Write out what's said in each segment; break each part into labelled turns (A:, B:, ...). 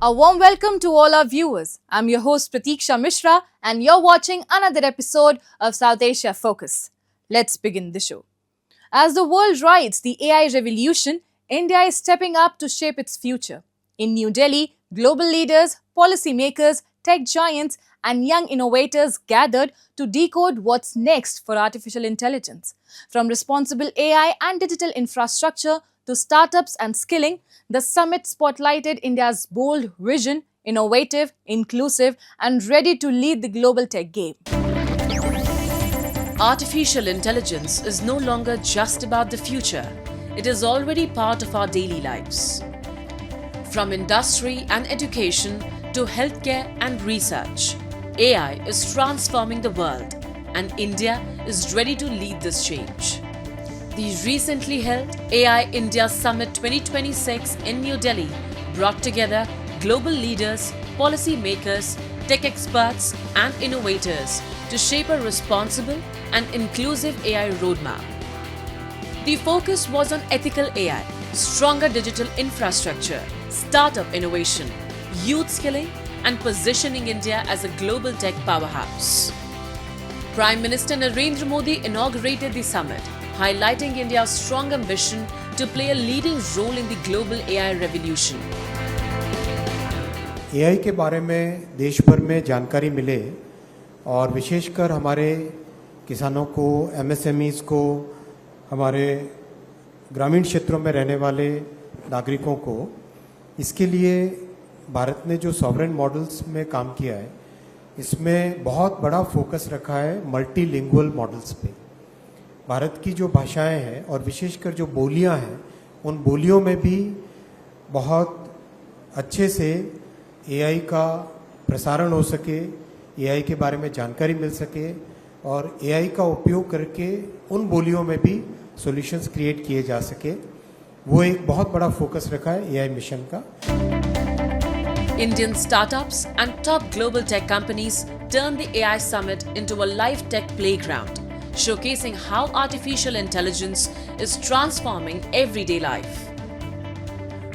A: A warm welcome to all our viewers. I'm your host Pratiksha Mishra and you're watching another episode of South Asia Focus. Let's begin the show. As the world rides the AI revolution, India is stepping up to shape its future. In New Delhi, global leaders, policymakers, tech giants, and young innovators gathered to decode what's next for artificial intelligence. From responsible AI and digital infrastructure to startups and skilling, the summit spotlighted India's bold vision, innovative, inclusive, and ready to lead the global tech game.
B: Artificial intelligence is no longer just about the future. It is already part of our daily lives. From industry and education to healthcare and research, AI is transforming the world, and India is ready to lead this change. The recently held AI India Summit 2026 in New Delhi brought together global leaders, policy makers, tech experts, and innovators to shape a responsible and inclusive AI roadmap. The focus was on ethical AI, stronger digital infrastructure, startup innovation, youth skilling, and positioning India as a global tech powerhouse. Prime Minister Narendra Modi inaugurated the summit, highlighting India's strong ambition to play a leading role in the global AI revolution.
C: AI के बारे में देश भर में जानकारी मिले और विशेषकर हमारे किसानों को, MSMEs को, हमारे ग्रामीण क्षेत्रों में रहने वाले नागरिकों को, इसके लिए भारत ने जो सॉवरेन मॉडल्स में काम किया है, इसमें बहुत बड़ा फोकस रखा है मल्टीलिंगुअल मॉडल्स पे। भारत की जो भाषाएं हैं और विशेषकर जो बोलियां हैं, उन बोलियों में भी बहुत अच्छे से AI का प्रसारण हो सके, AI के बारे में जानकारी मिल सके और AI का उपयोग करके उन बोलियों में भी सॉल्यूशंस क्रिएट किए जा सके। वो एक बहुत बड़ा फोकस रखा है AI मिशन का।
B: Indian startups and top global tech companies turned the AI summit into a live tech playground, showcasing how artificial intelligence is transforming everyday life.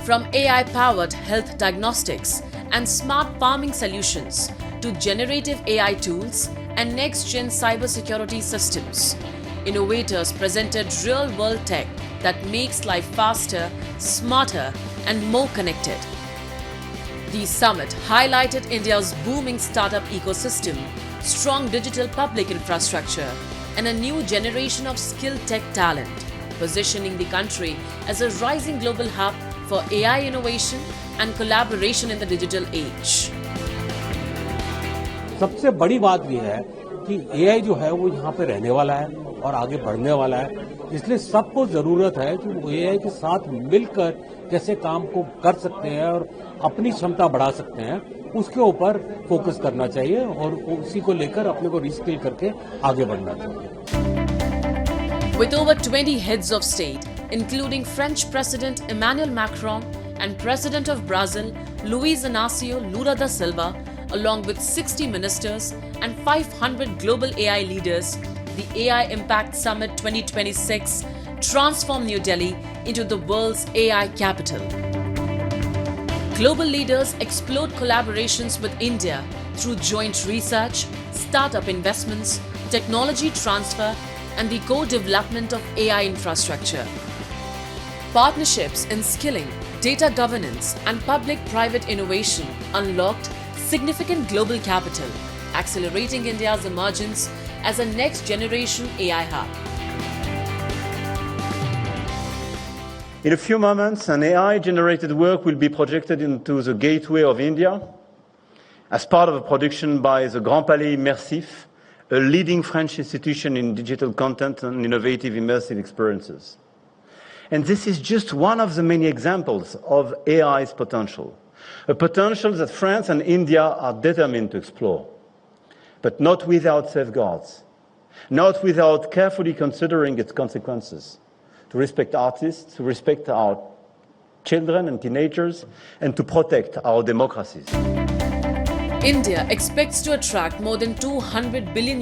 B: From AI-powered health diagnostics and smart farming solutions to generative AI tools and next-gen cybersecurity systems, innovators presented real-world tech that makes life faster, smarter, and more connected. The summit highlighted India's booming startup ecosystem, strong digital public infrastructure, and a new generation of skilled tech talent, positioning the country as a rising global hub for AI innovation and collaboration in the digital age.
D: सबसे बड़ी बात यह है कि AI जो है वो यहाँ पे रहने वाला है और आगे बढ़ने वाला है, इसलिए सबको जरूरत है कि वो AI के साथ मिलकर कैसे काम को कर सकते हैं और अपनी क्षमता बढ़ा सकते हैं, उसके ऊपर फोकस करना चाहिए और उसी को लेकर अपने को रिस्किल करके आगे बढ़ना चाहिए।
B: With over 20 heads of state, including French President Emmanuel Macron and President of Brazil Luiz Inácio Lula da Silva, along with 60 ministers and 500 global AI leaders, the AI Impact Summit 2026 transformed New Delhi into the world's AI capital. Global leaders explored collaborations with India through joint research, startup investments, technology transfer, and the co-development of AI infrastructure. Partnerships in skilling, data governance, and public-private innovation unlocked significant global capital, accelerating India's emergence as a next-generation AI hub.
E: In a few moments, an AI-generated work will be projected into the gateway of India as part of a production by the Grand Palais Immersif, a leading French institution in digital content and innovative immersive experiences. And this is just one of the many examples of AI's potential, a potential that France and India are determined to explore, but not without safeguards, not without carefully considering its consequences, to respect artists, to respect our children and teenagers, and to protect our democracies.
B: India expects to attract more than $200 billion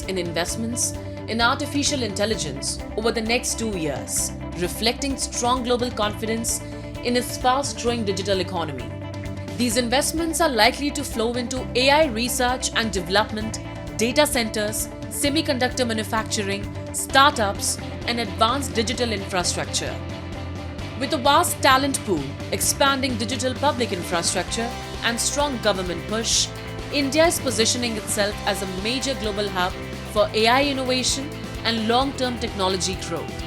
B: in investments in artificial intelligence over the next 2 years, reflecting strong global confidence in its fast-growing digital economy. These investments are likely to flow into AI research and development, data centers, semiconductor manufacturing, startups, and advanced digital infrastructure. With a vast talent pool, expanding digital public infrastructure, and strong government push, India is positioning itself as a major global hub for AI innovation and long-term technology growth.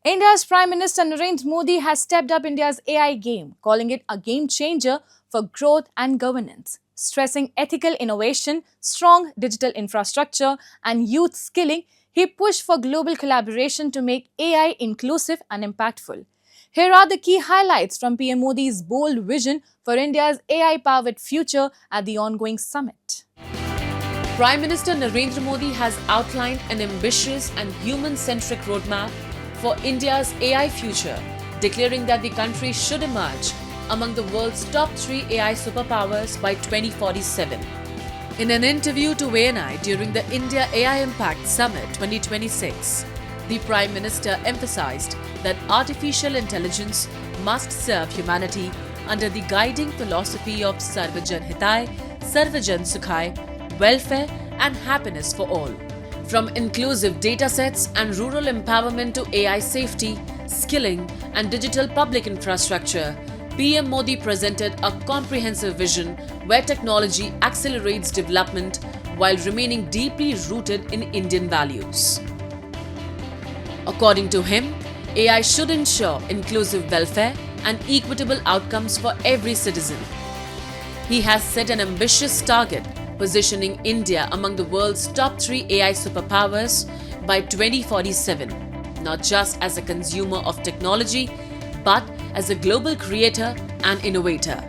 A: India's Prime Minister Narendra Modi has stepped up India's AI game, calling it a game changer for growth and governance. Stressing ethical innovation, strong digital infrastructure, and youth skilling, he pushed for global collaboration to make AI inclusive and impactful. Here are the key highlights from PM Modi's bold vision for India's AI-powered future at the ongoing summit.
B: Prime Minister Narendra Modi has outlined an ambitious and human-centric roadmap for India's AI future, declaring that the country should emerge among the world's top 3 AI superpowers by 2047. In an interview to ANI during the India AI Impact Summit 2026, the Prime Minister emphasized that artificial intelligence must serve humanity under the guiding philosophy of Sarvajan Hitai, Sarvajan Sukhai, welfare and happiness for all. From inclusive datasets and rural empowerment to AI safety, skilling and digital public infrastructure, PM Modi presented a comprehensive vision where technology accelerates development while remaining deeply rooted in Indian values. According to him, AI should ensure inclusive welfare and equitable outcomes for every citizen. He has set an ambitious target, positioning India among the world's top 3 AI superpowers by 2047, not just as a consumer of technology, but as a global creator and innovator.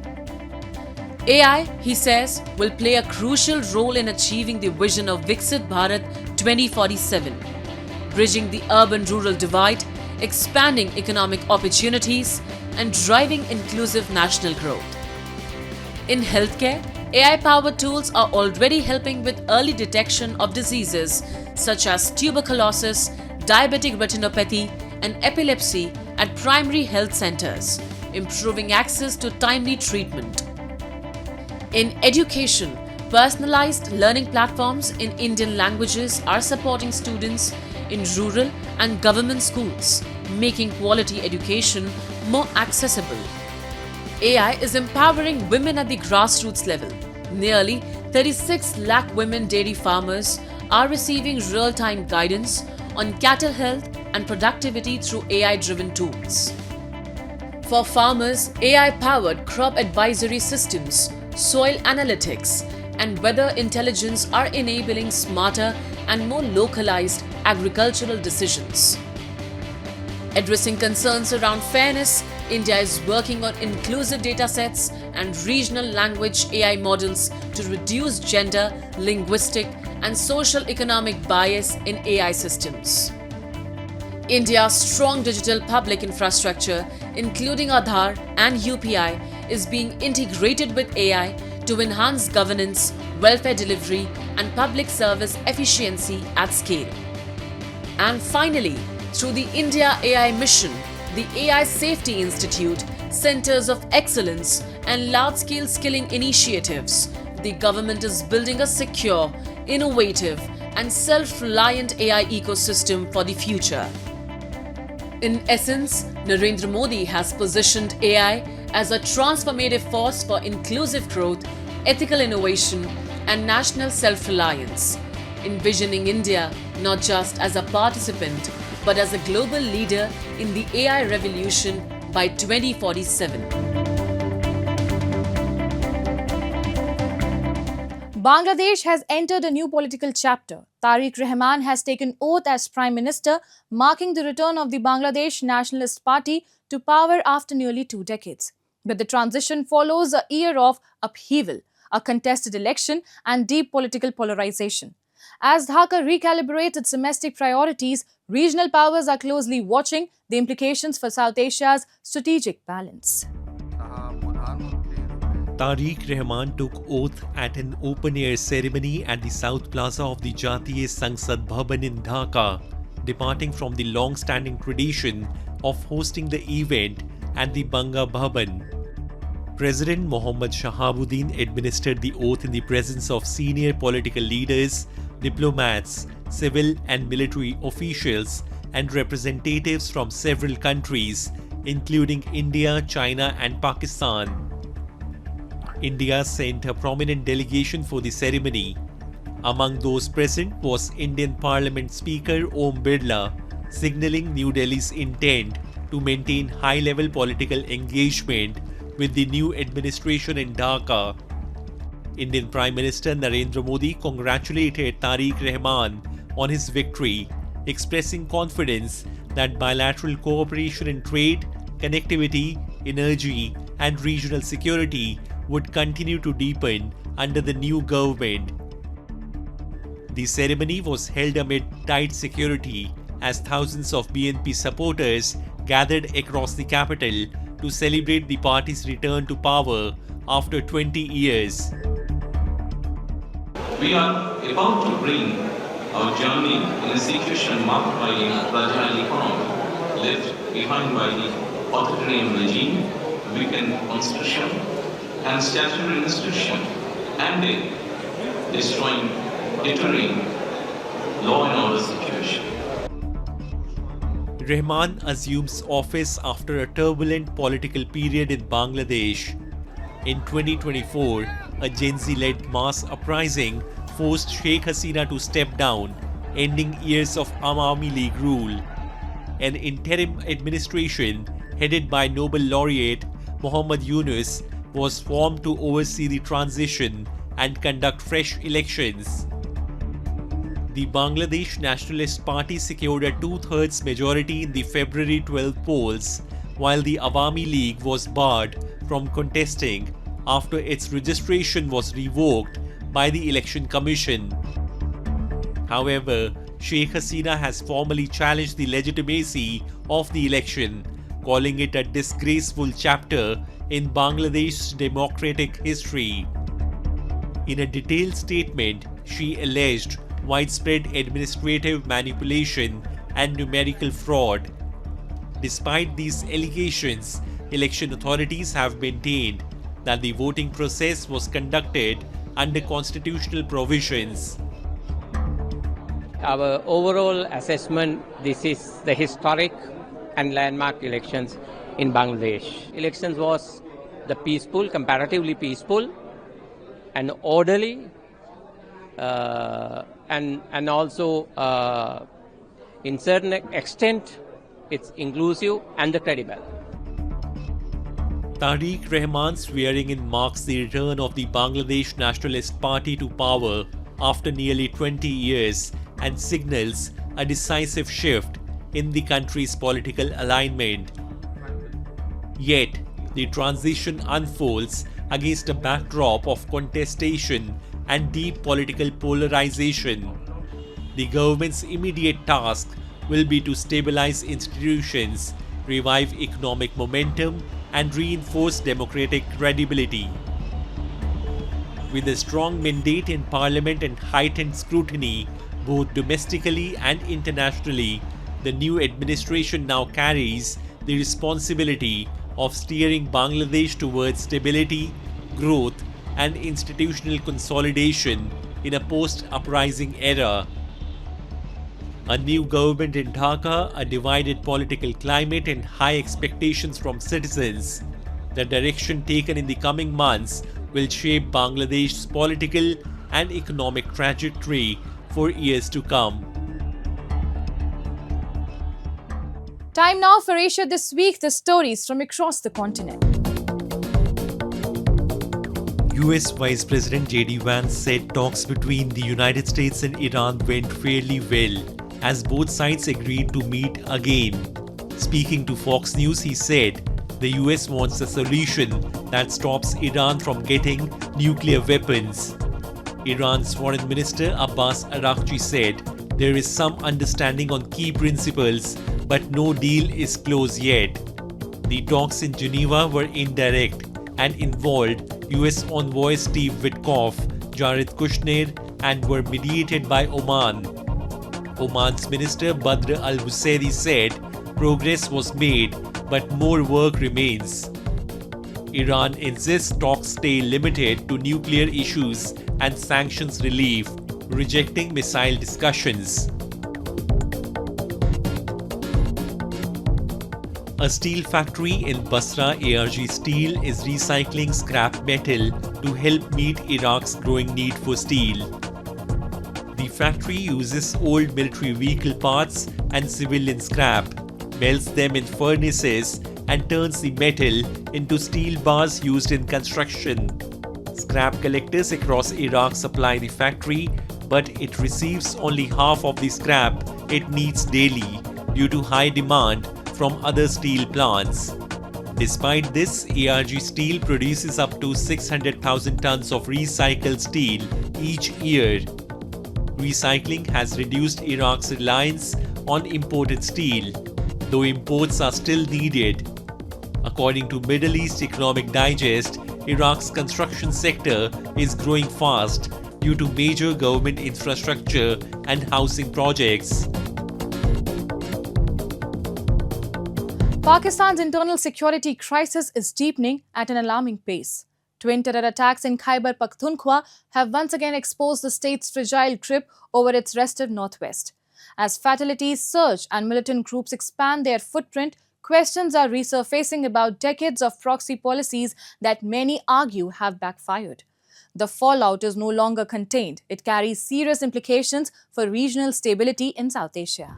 B: AI, he says, will play a crucial role in achieving the vision of Viksit Bharat 2047, bridging the urban-rural divide, expanding economic opportunities, and driving inclusive national growth. In healthcare, AI-powered tools are already helping with early detection of diseases such as tuberculosis, diabetic retinopathy, and epilepsy at primary health centers, improving access to timely treatment. In education, personalized learning platforms in Indian languages are supporting students in rural and government schools, making quality education more accessible. AI is empowering women at the grassroots level. Nearly 36 lakh women dairy farmers are receiving real-time guidance on cattle health and productivity through AI-driven tools. For farmers, AI-powered crop advisory systems, soil analytics, and weather intelligence are enabling smarter and more localized agricultural decisions. Addressing concerns around fairness, India is working on inclusive datasets and regional language AI models to reduce gender, linguistic, and social economic bias in AI systems. India's strong digital public infrastructure, including Aadhaar and UPI, is being integrated with AI to enhance governance, welfare delivery, and public service efficiency at scale. And finally, through the India AI Mission, the AI Safety Institute, Centers of Excellence, and large-scale skilling initiatives, the government is building a secure, innovative, and self-reliant AI ecosystem for the future. In essence, Narendra Modi has positioned AI as a transformative force for inclusive growth, ethical innovation, and national self-reliance, envisioning India not just as a participant, but as a global leader in the AI revolution by 2047.
A: Bangladesh has entered a new political chapter. Tariq Rahman has taken oath as Prime Minister, marking the return of the Bangladesh Nationalist Party to power after nearly 2 decades. But the transition follows a year of upheaval, a contested election, and deep political polarization. As Dhaka recalibrates its domestic priorities, regional powers are closely watching the implications for South Asia's strategic balance.
F: Tariq Rahman took oath at an open-air ceremony at the South Plaza of the Jatiya Sangsad Bhavan in Dhaka, departing from the long-standing tradition of hosting the event and the Banga Bhavan. President Mohammad Shahabuddin administered the oath in the presence of senior political leaders, diplomats, civil and military officials, and representatives from several countries, including India, China, and Pakistan. India sent a prominent delegation for the ceremony. Among those present was Indian Parliament Speaker Om Birla, signaling New Delhi's intent to maintain high-level political engagement with the new administration in Dhaka. Indian Prime Minister Narendra Modi congratulated Tariq Rahman on his victory, expressing confidence that bilateral cooperation in trade, connectivity, energy, and regional security would continue to deepen under the new government. The ceremony was held amid tight security as thousands of BNP supporters gathered across the capital to celebrate the party's return to power after 20 years.
G: We are about to bring our journey in a situation marked by a fragile economy, left behind by the authoritarian regime, weakened constitution and statutory institution, and a deterring law and order situation.
F: Rahman assumes office after a turbulent political period in Bangladesh. In 2024, a Gen Z-led mass uprising forced Sheikh Hasina to step down, ending years of Awami League rule. An interim administration headed by Nobel laureate Muhammad Yunus was formed to oversee the transition and conduct fresh elections. The Bangladesh Nationalist Party secured a two-thirds majority in the February 12 polls, while the Awami League was barred from contesting after its registration was revoked by the Election Commission. However, Sheikh Hasina has formally challenged the legitimacy of the election, calling it a disgraceful chapter in Bangladesh's democratic history. In a detailed statement, she alleged widespread administrative manipulation and numerical fraud. Despite these allegations, election authorities have maintained that the voting process was conducted under constitutional provisions.
H: Our overall assessment, this is the historic and landmark elections in Bangladesh. Elections was the peaceful, comparatively peaceful and orderly, and also in certain extent it's inclusive and credible.
F: Tariq Rahman's swearing-in marks the return of the Bangladesh Nationalist Party to power after nearly 20 years and signals a decisive shift in the country's political alignment. Yet, the transition unfolds against a backdrop of contestation and deep political polarization. The government's immediate task will be to stabilize institutions, revive economic momentum, and reinforce democratic credibility. With a strong mandate in parliament and heightened scrutiny, both domestically and internationally, the new administration now carries the responsibility of steering Bangladesh towards stability, growth, and institutional consolidation in a post-uprising era. A new government in Dhaka, a divided political climate, and high expectations from citizens. The direction taken in the coming months will shape Bangladesh's political and economic trajectory for years to come.
A: Time now for Asia This Week, the stories from across the continent.
F: US Vice President J.D. Vance said talks between the United States and Iran went fairly well, as both sides agreed to meet again. Speaking to Fox News, he said the US wants a solution that stops Iran from getting nuclear weapons. Iran's Foreign Minister Abbas Araghchi said there is some understanding on key principles, but no deal is close yet. The talks in Geneva were indirect and involved US envoy Steve Witkoff, Jared Kushner, and were mediated by Oman. Oman's Minister Badr al-Busairi said progress was made, but more work remains. Iran insists talks stay limited to nuclear issues and sanctions relief, rejecting missile discussions. A steel factory in Basra, ARG Steel, is recycling scrap metal to help meet Iraq's growing need for steel. The factory uses old military vehicle parts and civilian scrap, melts them in furnaces, and turns the metal into steel bars used in construction. Scrap collectors across Iraq supply the factory, but it receives only half of the scrap it needs daily due to high demand from other steel plants. Despite this, ARG Steel produces up to 600,000 tons of recycled steel each year. Recycling has reduced Iraq's reliance on imported steel, though imports are still needed. According to Middle East Economic Digest, Iraq's construction sector is growing fast due to major government infrastructure and housing projects.
A: Pakistan's internal security crisis is deepening at an alarming pace. Twin terror attacks in Khyber Pakhtunkhwa have once again exposed the state's fragile grip over its restive northwest. As fatalities surge and militant groups expand their footprint, questions are resurfacing about decades of proxy policies that many argue have backfired. The fallout is no longer contained. It carries serious implications for regional stability in South Asia.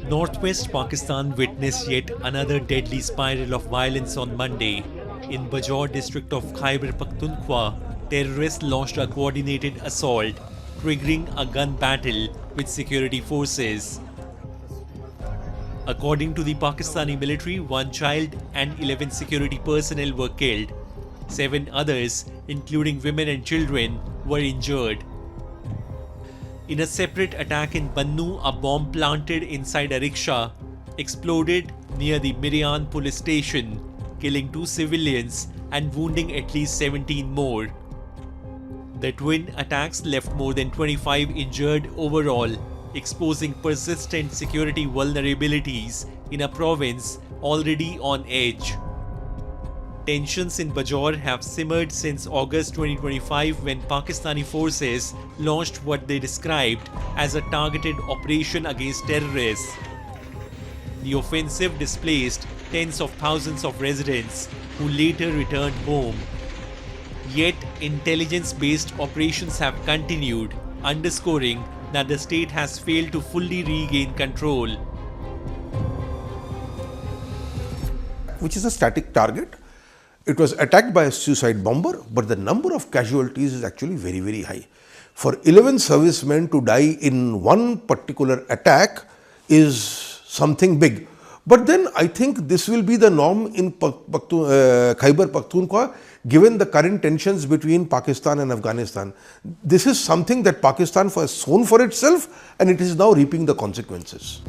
F: Northwest Pakistan witnessed yet another deadly spiral of violence on Monday. In Bajaur district of Khyber Pakhtunkhwa, terrorists launched a coordinated assault, triggering a gun battle with security forces. According to the Pakistani military, 1 child and 11 security personnel were killed. 7 others, including women and children, were injured. In a separate attack in Bannu, a bomb planted inside a rickshaw exploded near the Mirian police station, killing 2 civilians and wounding at least 17 more. The twin attacks left more than 25 injured overall, exposing persistent security vulnerabilities in a province already on edge. Tensions in Bajaur have simmered since August 2025 when Pakistani forces launched what they described as a targeted operation against terrorists. The offensive displaced tens of thousands of residents who later returned home. Yet, intelligence-based operations have continued, underscoring that the state has failed to fully regain control.
I: Which is a static target. It was attacked by a suicide bomber, but the number of casualties is actually very, very high. For 11 servicemen to die in one particular attack is something big. But then I think this will be the norm in Khyber Pakhtunkhwa, given the current tensions between Pakistan and Afghanistan. This is something that Pakistan has sown for itself, and it is now reaping the consequences.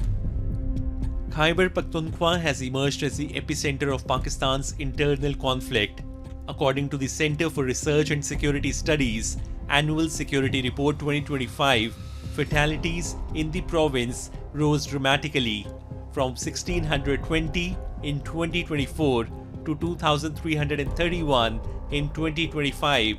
F: Khyber Pakhtunkhwa has emerged as the epicenter of Pakistan's internal conflict. According to the Center for Research and Security Studies Annual Security Report 2025, fatalities in the province rose dramatically from 1,620 in 2024 to 2,331 in 2025.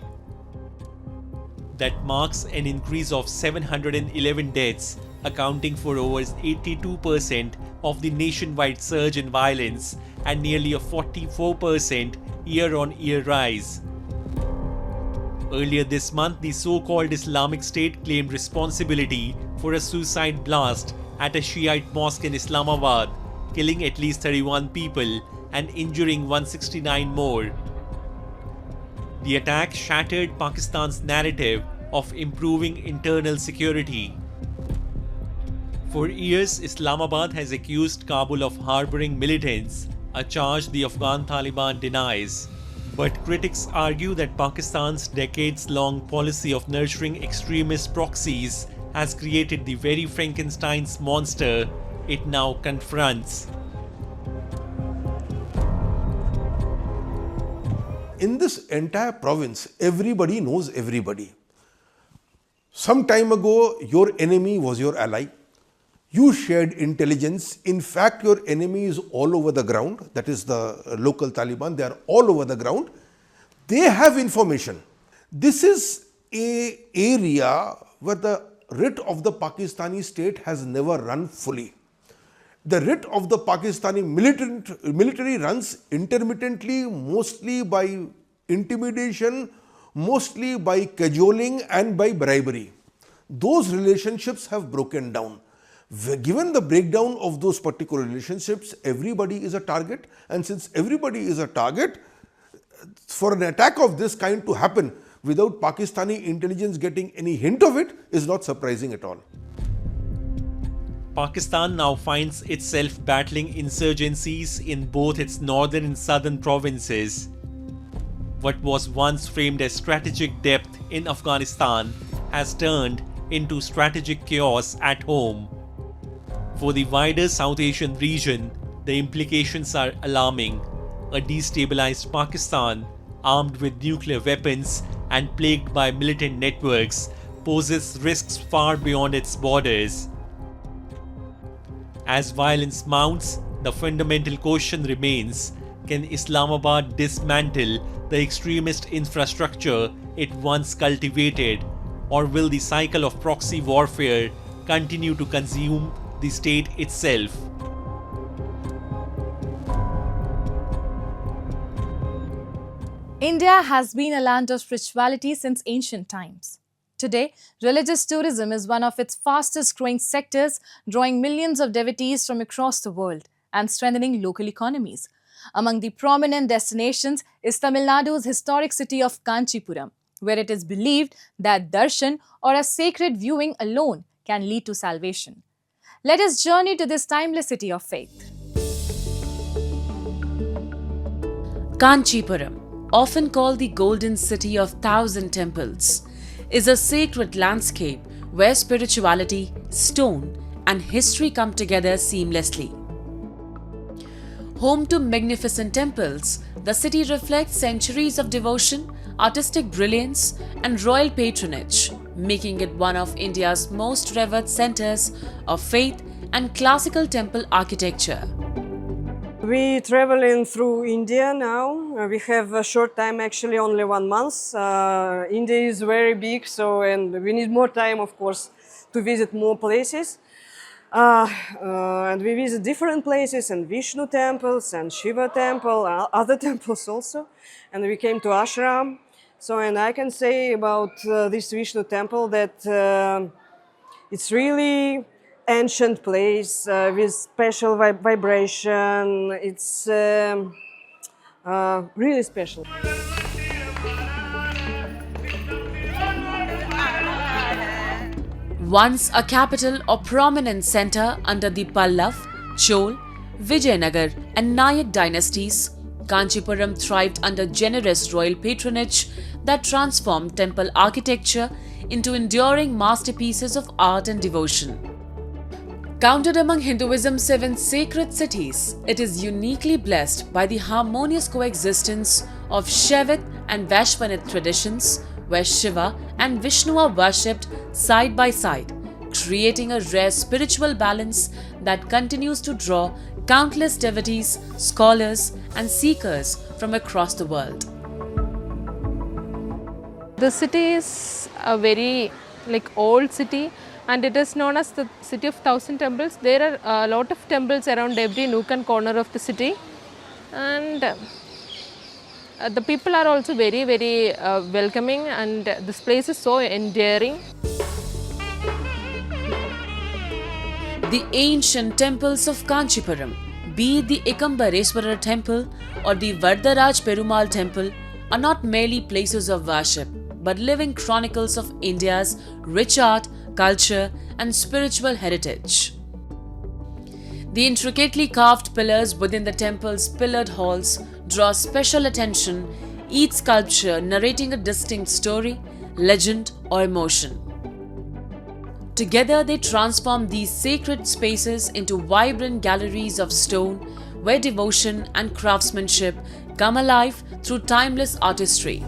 F: That marks an increase of 711 deaths, accounting for over 82% of the nationwide surge in violence and nearly a 44% year-on-year rise. Earlier this month, the so-called Islamic State claimed responsibility for a suicide blast at a Shiite mosque in Islamabad, killing at least 31 people and injuring 169 more. The attack shattered Pakistan's narrative of improving internal security. For years, Islamabad has accused Kabul of harboring militants, a charge the Afghan Taliban denies. But critics argue that Pakistan's decades-long policy of nurturing extremist proxies has created the very Frankenstein's monster it now confronts.
I: In this entire province, everybody knows everybody. Some time ago, your enemy was your ally. you shared intelligence. In fact, your enemy is all over the ground. That is the local Taliban. They are all over the ground. They have information. This is an area where the writ of the Pakistani state has never run fully. The writ of the Pakistani military runs intermittently, mostly by intimidation, mostly by cajoling and by bribery. Those relationships have broken down. Given the breakdown of those particular relationships, everybody is a target, and since everybody is a target, for an attack of this kind to happen without Pakistani intelligence getting any hint of it is not surprising at all.
F: Pakistan now finds itself battling insurgencies in both its northern and southern provinces. What was once framed as strategic depth in Afghanistan has turned into strategic chaos at home. For the wider South Asian region, the implications are alarming. A destabilized Pakistan, armed with nuclear weapons and plagued by militant networks, poses risks far beyond its borders. As violence mounts, the fundamental question remains: can Islamabad dismantle the extremist infrastructure it once cultivated, or will the cycle of proxy warfare continue to consume the state itself?
A: India has been a land of spirituality since ancient times. Today, religious tourism is one of its fastest growing sectors, drawing millions of devotees from across the world and strengthening local economies. Among the prominent destinations is Tamil Nadu's historic city of Kanchipuram, where it is believed that darshan or a sacred viewing alone can lead to salvation. Let us journey to this timeless city of faith.
B: Kanchipuram, often called the Golden City of Thousand Temples, is a sacred landscape where spirituality, stone, and history come together seamlessly. Home to magnificent temples, the city reflects centuries of devotion, artistic brilliance, and royal patronage, making it one of India's most revered centers of faith and classical temple architecture.
J: We traveling through India now. We have a short time, actually only 1 month. India is very big, and we need more time, of course, to visit more places. And we visit different places, and Vishnu temples and Shiva temple, other temples also. And we came to ashram. And I can say about this Vishnu temple that it's really ancient place with special vibration. It's really special.
B: Once a capital or prominent center under the Pallav, Chol, Vijayanagar and Nayak dynasties, Kanchipuram thrived under generous royal patronage that transformed temple architecture into enduring masterpieces of art and devotion. Counted among Hinduism's 7 sacred cities, it is uniquely blessed by the harmonious coexistence of Shaivat and Vaishvanit traditions, where Shiva and Vishnu are worshipped side by side, creating a rare spiritual balance that continues to draw countless devotees, scholars, and seekers from across the world.
K: The city is a very old city, and it is known as the city of 1000 temples. There are a lot of temples around every nook and corner of the city, and the people are also very welcoming, and this place is so endearing.
B: The ancient temples of Kanchipuram, be it the Ekambareswarar temple or the Varadaraj Perumal temple, are not merely places of worship, but living chronicles of India's rich art, culture, and spiritual heritage. The intricately carved pillars within the temple's pillared halls draw special attention, each sculpture narrating a distinct story, legend, or emotion. Together, they transform these sacred spaces into vibrant galleries of stone where devotion and craftsmanship come alive through timeless artistry.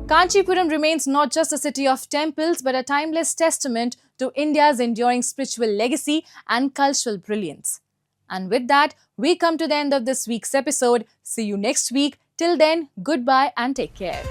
A: Kanchipuram remains not just a city of temples but a timeless testament to India's enduring spiritual legacy and cultural brilliance. And with that, we come to the end of this week's episode. See you next week. Till then, goodbye and take care.